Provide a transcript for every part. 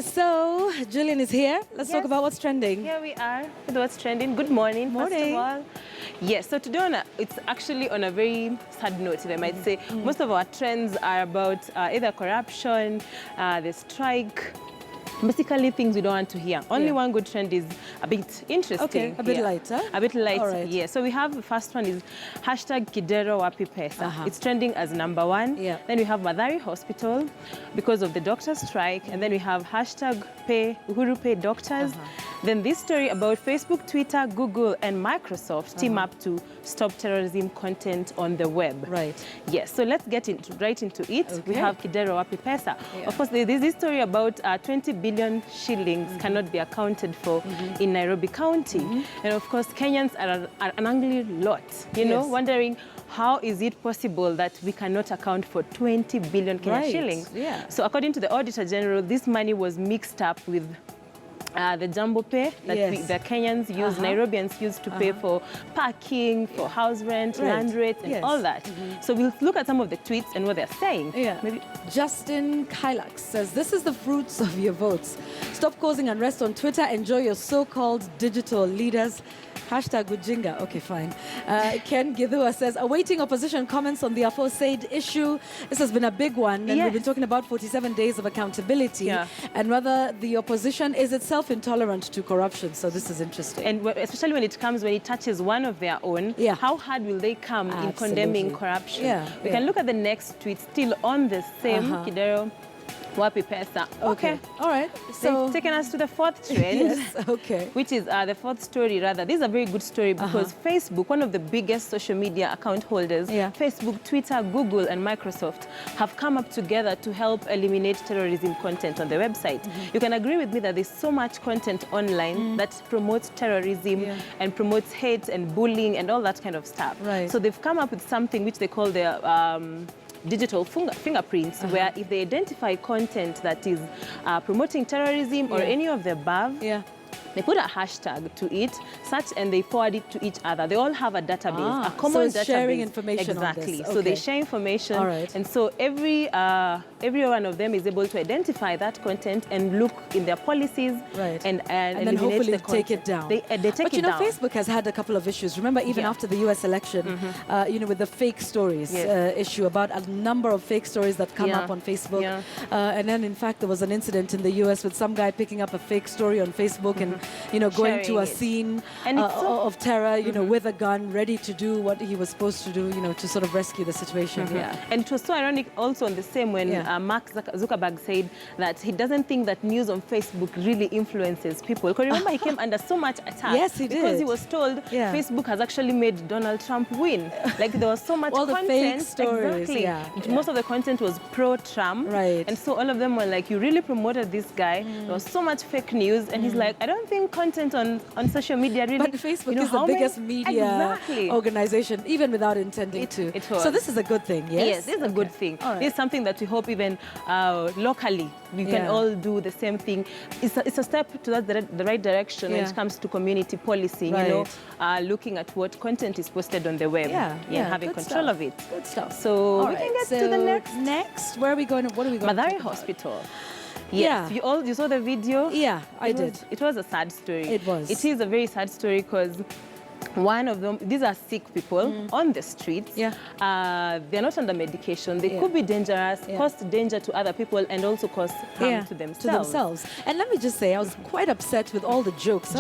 so Julian is here. Let's talk about what's trending. Here we are with what's trending. Good morning, first of all. Yes, so today it's actually on a very sad note, if I might say. Most of our trends are about either corruption, the strike, basically things we don't want to hear. Only one good trend is a bit interesting. Okay, a bit lighter. A bit lighter, All right. yeah. So we have the first one is hashtag Kidero Wapi Pesa. It's trending as #1. Yeah. Then we have Madari Hospital because of the doctor's strike. And then we have hashtag Uhuru Pay Doctors. Then this story about Facebook, Twitter, Google, and Microsoft team up to stop terrorism content on the web. Right. Yes, so let's get right into it. Okay. We have Kidero Wapi Pesa. Yeah. Of course, there's this story about 20 billion shillings cannot be accounted for in Nairobi County. And of course, Kenyans are an angry lot, you know, wondering how is it possible that we cannot account for 20 billion Kenyan shillings? Yeah. So according to the Auditor General, this money was mixed up with the jumbo pay that the Kenyans use, Nairobians use to pay for parking, for house rent, land rate, and all that. So we'll look at some of the tweets and what they're saying. Yeah. Maybe Justin Kylax says, this is the fruits of your votes. Stop causing unrest on Twitter. Enjoy your so-called digital leaders. Hashtag Ujinga. Okay, fine. Ken Gidhua says, awaiting opposition comments on the aforesaid issue. This has been a big one, and we've been talking about 47 days of accountability, and whether the opposition is itself intolerant to corruption. So this is interesting. And especially when it touches one of their own, how hard will they come in condemning corruption? We can look at the next tweet, still on the same Kidero Wapi Pesa. Okay. All right. So they've taken us to the fourth trend. Which is the fourth story, rather. This is a very good story because Facebook, one of the biggest social media account holders, Facebook, Twitter, Google, and Microsoft have come up together to help eliminate terrorism content on the website. You can agree with me that there's so much content online that promotes terrorism and promotes hate and bullying and all that kind of stuff. So they've come up with something which they call their digital fingerprints, where if they identify content that is promoting terrorism or any of the above, they put a hashtag to it, search, and they forward it to each other. They all have a database, a common database. Sharing information. Exactly. So they share information, and so every one of them is able to identify that content and look in their policies and then hopefully take it down. They take it down. But you know, Facebook has had a couple of issues. Remember, even after the U.S. election, you know, with the fake stories issue, about a number of fake stories that come up on Facebook, and then in fact there was an incident in the U.S. with some guy picking up a fake story on Facebook and you know, going to a scene of terror, you know, with a gun, ready to do what he was supposed to do, you know, to sort of rescue the situation. And it was so ironic also on the same when Mark Zuckerberg said that he doesn't think that news on Facebook really influences people. Because remember, he came under so much attack. Yes, he did. Because he was told Facebook has actually made Donald Trump win. Like there was so much content. The fake stories. Exactly. Most of the content was pro-Trump. And so all of them were like, you really promoted this guy. There was so much fake news. And he's like, I don't think content on social media really... But Facebook is the biggest media organization, even without intending to. So this is a good thing, yes? Yes, this is a good thing. This is something that we hope even locally we can all do the same thing. It's a step to the right direction when it comes to community policing, you know, looking at what content is posted on the web and having control of it. Good stuff. So we can get to the next. Next, where are we going? What are we going to Madari Hospital. Yes, you saw the video? Yeah, I did. It was a sad story. It was. It is a very sad story because one of them, these are sick people on the streets. They're not under medication. They could be dangerous, cause danger to other people, and also cause harm to themselves. And let me just say, I was quite upset with all the jokes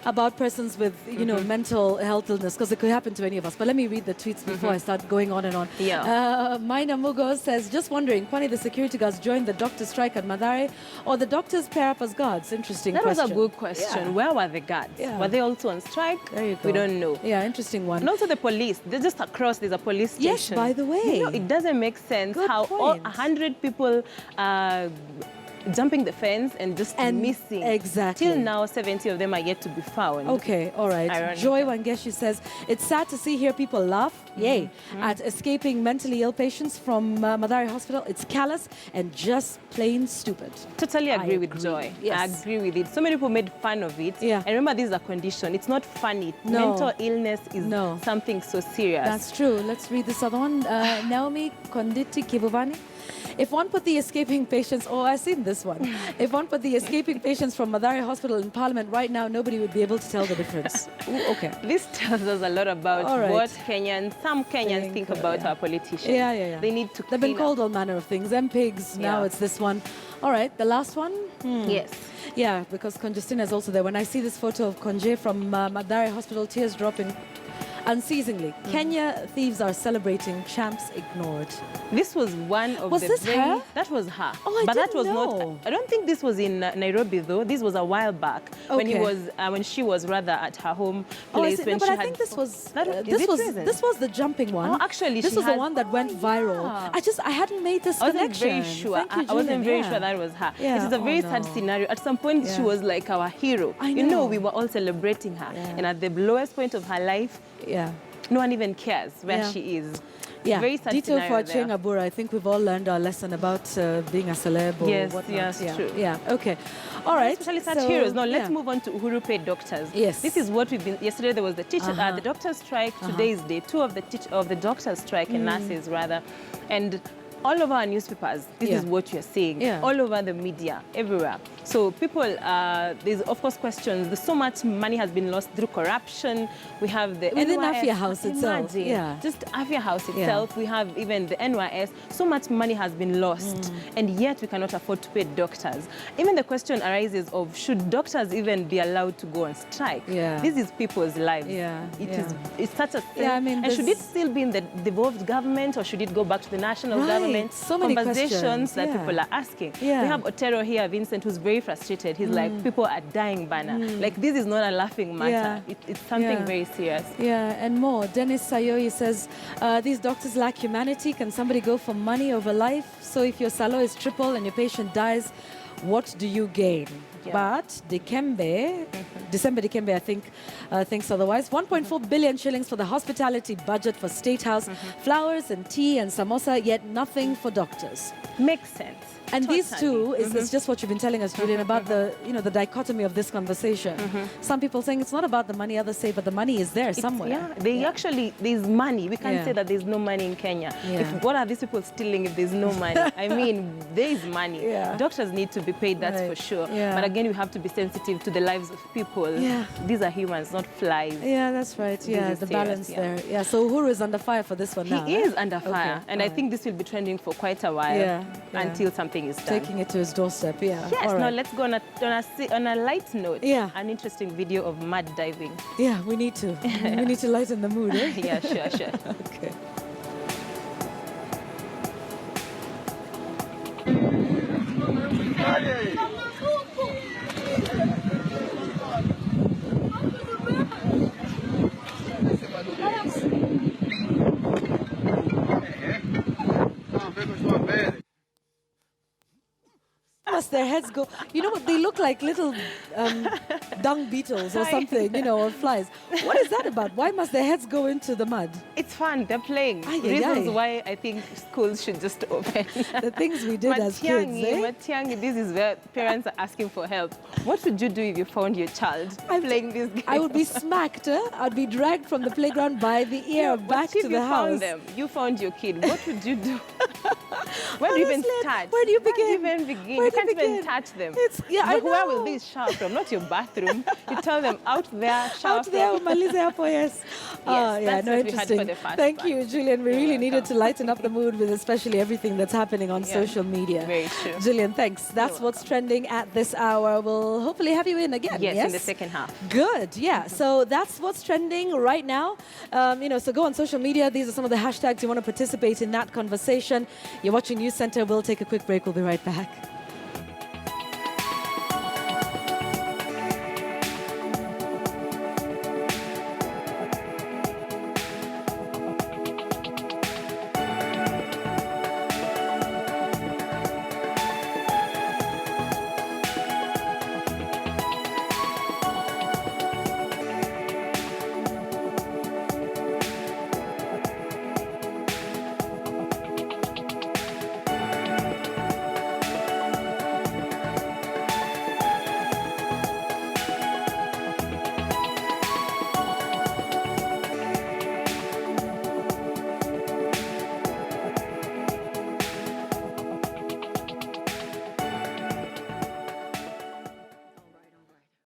about persons with, you know, mental health illness, because it could happen to any of us. But let me read the tweets before I start going on and on. Maina Mugo says, just wondering, kwani the security guards joined the doctor strike at Mathare, or the doctors pair up as guards? Interesting question. That was a good question. Where were the guards? Were they also on strike? There you go. We don't know. Yeah, interesting one. And also the police. They're just across, there's a police station. Yes, by the way. You know, it doesn't make sense how all 100 people jumping the fence and just missing. Exactly. Till now, 70 of them are yet to be found. Okay, all right. Ironic. Joy Wangeshi says, it's sad to see people laugh, at escaping mentally ill patients from Mathare Hospital. It's callous and just plain stupid. Totally agree with Joy. Yes. I agree with it. So many people made fun of it. And remember, this is a condition. It's not funny. Mental illness is something so serious. That's true. Let's read this other one. Naomi Konditi Kibuvani. If one put the escaping patients, oh, I've seen this one. If one put the escaping patients from Mathare Hospital in Parliament right now, nobody would be able to tell the difference. Ooh, okay. This tells us a lot about what some Kenyans think about our politicians. Yeah. They need to They've been clean called up. all manner of things. MPigs, now it's this one. All right, the last one? Yes. Yeah, because Conjestina is also there. When I see this photo of Conje from Mathare Hospital, tears dropping unceasingly. Kenya thieves are celebrating, champs ignored. This was one of Was the this her? That was her. Oh, but that was know. not. I don't think this was in Nairobi though. This was a while back when she was rather at her home place. Oh, when but she I had think this was this was the jumping one. Oh, actually, this was the one that went viral. Yeah. I hadn't made this I wasn't connection. very sure. Thank you, I wasn't very Julian. sure that was her. Yeah. It is a very sad no. scenario. At some point, she was like our hero. I You know, know. we were all celebrating her, Yeah. and at the lowest point of her life, no one even cares where she is. Yeah, Very sad Dito for scenario there. Abura. I think we've all learned our lesson about being a celeb or Yes, whatnot. yes, true. Yeah, okay. All right. Especially such heroes. Now let's move on to Uhuru paid doctors. Yes. This is what we've been. Yesterday there was the the doctors' strike. Today is day 2 of the doctors' strike and nurses rather, and all over our newspapers, this is what you're seeing. All over the media, everywhere. So people, there's of course questions. There's so much money has been lost through corruption. We have the within NYS, Afia House itself. Imagine, just Afia House itself. We have even the NYS. So much money has been lost, and yet we cannot afford to pay doctors. Even the question arises of should doctors even be allowed to go on strike? This is people's lives. It's such a thing. I mean, and should it still be in the devolved government or should it go back to the national government? So many conversations that people are asking. We have Otero here, Vincent, who's very frustrated. He's like, people are dying, Bana. Like, this is not a laughing matter. It's something very serious. Yeah, and more. Dennis Sayoi says, these doctors lack humanity. Can somebody go for money over life? So if your salo is triple and your patient dies, what do you gain? But December Dikembe, I think, thinks otherwise. 1.4 billion shillings for the hospitality budget for State House. Flowers and tea and samosa, yet nothing for doctors. Makes sense. And these two is just what you've been telling us, Julian, about the the dichotomy of this conversation. Some people saying it's not about the money, others say, but the money is there somewhere. Actually, there's money. We can't say that there's no money in Kenya. What are these people stealing if there's no money? I mean, there is money. Doctors need to be paid, that's for sure. But again, we have to be sensitive to the lives of people. These are humans, not flies. Yeah, that's right. Yeah, the balance there. Yeah, so Uhuru is under fire for this one now. He is under fire. And I think this will be trending for quite a while until something is done. Taking it to his doorstep, Yes, now let's go on a light note. An interesting video of mud diving. Yeah, we need to. We need to lighten the mood, eh? Yeah, sure. Okay. Must their heads go? You know what? They look like little dung beetles or something, or flies. What is that about? Why must their heads go into the mud? It's fun. They're playing. Reasons why I think schools should just open. The things we did as kids, Matiangi, this is where parents are asking for help. What would you do if you found your child playing this game? I would be smacked. I'd be dragged from the playground by the ear back to the house. You found your kid. What would you do? Where do you even start? Where do you begin? Where do you even begin? You can't even touch them. Where will these shower from? Not your bathroom. You tell them out there, shower out there, Malize Hapo, yes. That's what interesting. We had for the first Thank part. you, Julian. We really needed to lighten up the mood with especially everything that's happening on social media. Very true. Julian, thanks. That's what's trending at this hour. We'll hopefully have you in again. Yes, in the second half. Good, yeah. So that's what's trending right now. So go on social media. These are some of the hashtags you want to participate in that conversation. You're watching News Center. We'll take a quick break. We'll be right back.